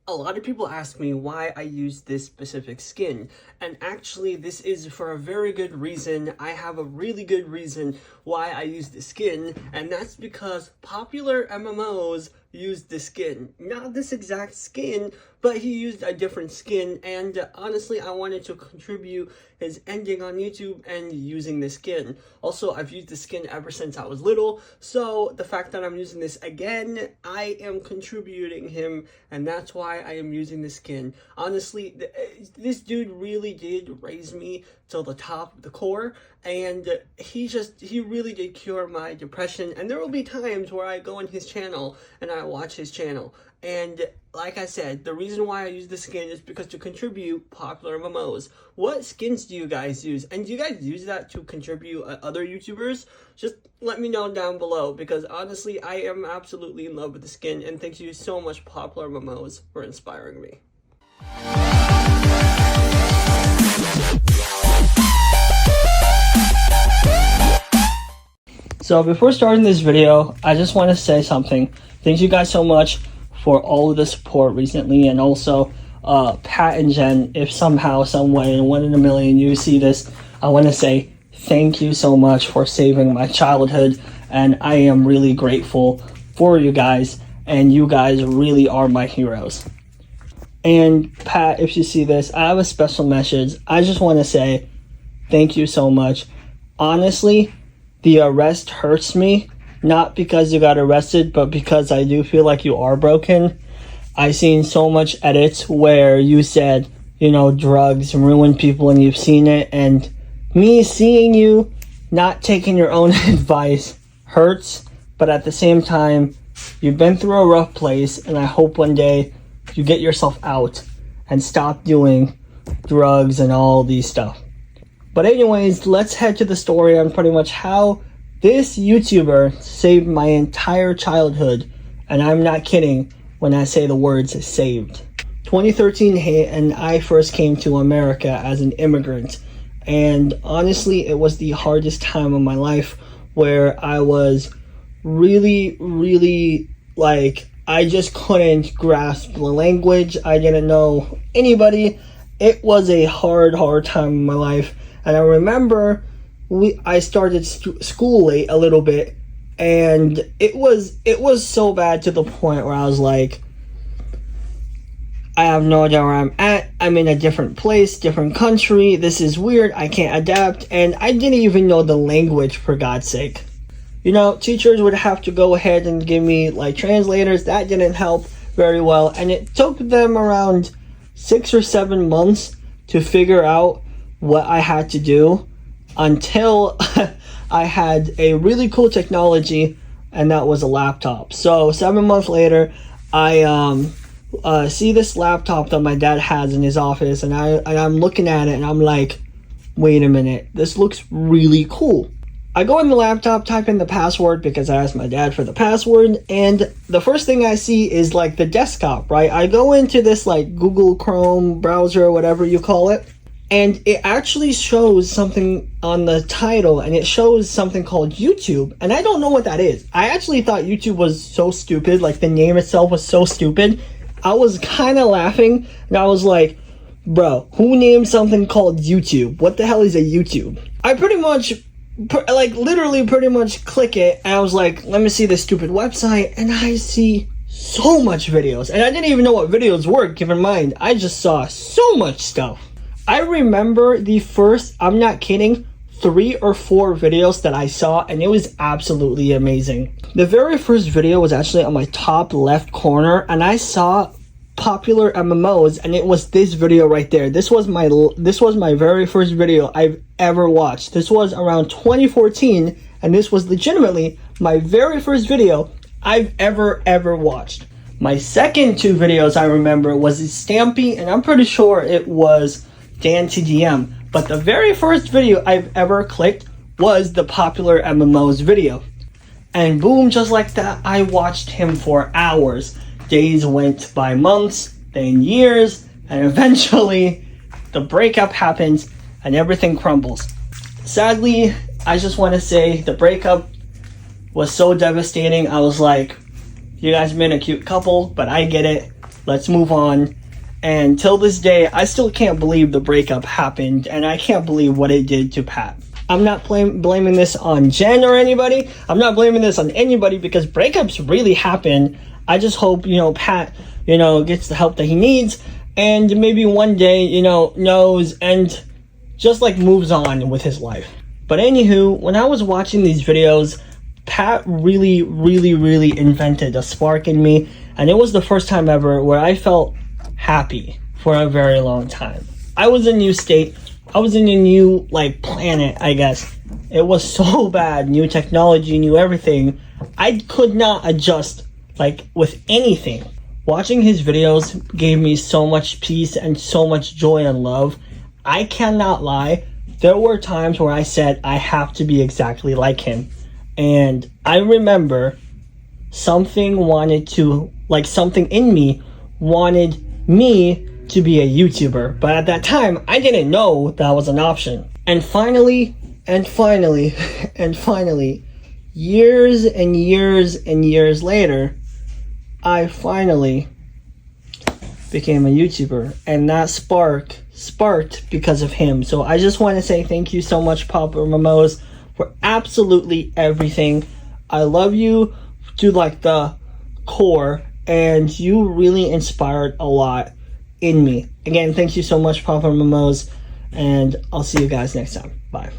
A lot of people ask me why I use this specific skin, and actually this is for a very good reason. I have a really good reason why I use this skin, and that's because popular MMOs use this skin. Not this exact skin, but he used a different skin, and honestly I wanted to contribute his ending on YouTube and using this skin. Also, I've used this skin ever since I was little, so the fact that I'm using this again, I am contributing him, and that's why I am using this skin. Honestly, this dude really did raise me to the top of the core, and he really did cure my depression. And there will be times where I go on his channel and I watch his channel, and like I said, the reason why I use this skin is because to contribute popular MMOs. What skins do you guys use? And do you guys use that to contribute other YouTubers? Just let me know down below, because honestly, I am absolutely in love with the skin, and thank you so much, popular MMOs, for inspiring me. So before starting this video, I just want to say something. Thank you guys so much for all of the support recently, and also Pat and Jen, if somehow, some way, in 1 in a million you see this, I want to say thank you so much for saving my childhood, and I am really grateful for you guys, and you guys really are my heroes. And Pat, if you see this, I have a special message. I just want to say thank you so much. Honestly, the arrest hurts me, not because you got arrested, but because I do feel like you are broken. I've seen so much edits where you said, you know, drugs ruin people, and you've seen it, and me seeing you not taking your own advice hurts, but at the same time, you've been through a rough place, and I hope one day you get yourself out and stop doing drugs and all these stuff. But anyways, let's head to the story on pretty much how this YouTuber saved my entire childhood, and I'm not kidding when I say the words saved. 2013 hit, and I first came to America as an immigrant, and honestly, it was the hardest time of my life, where I was really like, I just couldn't grasp the language. I didn't know anybody. It was a hard time in my life. And I remember I started school late a little bit, and it was so bad to the point where I was like, I have no idea where I'm at. I'm in a different place, different country. This is weird. I can't adapt. And I didn't even know the language, for God's sake. You know, teachers would have to go ahead and give me like translators. That didn't help very well. And it took them around 6 or 7 months to figure out what I had to do, until I had a really cool technology, and that was a laptop. So 7 months later, I see this laptop that my dad has in his office, and I'm looking at it, and I'm like, wait a minute, this looks really cool. I go in the laptop, type in the password because I asked my dad for the password, and the first thing I see is like the desktop, right? I go into this like Google Chrome browser, whatever you call it, and it actually shows something on the title, and it shows something called YouTube, and I don't know what that is. I actually thought YouTube was so stupid, like the name itself was so stupid. I was kind of laughing, and I was like, bro, who named something called YouTube? What the hell is a YouTube? I pretty much, literally pretty much click it, and I was like, let me see this stupid website, and I see so much videos, and I didn't even know what videos were, keep in mind, I just saw so much stuff. I remember the first, I'm not kidding, 3 or 4 videos that I saw, and it was absolutely amazing. The very first video was actually on my top left corner, and I saw popular MMOs, and it was this video right there. This was my very first video I've ever watched. This was around 2014, and this was legitimately my very first video I've ever watched. My second 2 videos I remember was Stampy, and I'm pretty sure it was Dan TDM, but the very first video I've ever clicked was the popular MMOs video. And boom, just like that, I watched him for hours. Days went by months, then years, and eventually the breakup happens and everything crumbles. Sadly, I just want to say the breakup was so devastating. I was like, you guys been a cute couple, but I get it. let's move on. And till this day, I still can't believe the breakup happened, and I can't believe what it did to Pat. I'm not blaming this on Jen or anybody. I'm not blaming this on anybody because breakups really happen. I just hope, Pat, gets the help that he needs, and maybe one day, knows and just like moves on with his life. But anywho, when I was watching these videos, Pat really, really, really invented a spark in me, and it was the first time ever where I felt happy for a very long time. I was in a new state. I was in a new planet, I guess. It was so bad. New technology, new everything. I could not adjust with anything. Watching his videos gave me so much peace and so much joy and love. I cannot lie. There were times where I said I have to be exactly like him. And I remember something in me wanted me to be a YouTuber, but at that time I didn't know that was an option. And finally, years and years and years later, I finally became a YouTuber, and that sparked because of him. So I just want to say thank you so much, Papa Mamos, for absolutely everything. I love you to the core, and you really inspired a lot in me. Again, thank you so much, Papa Mamos, and I'll see you guys next time. Bye.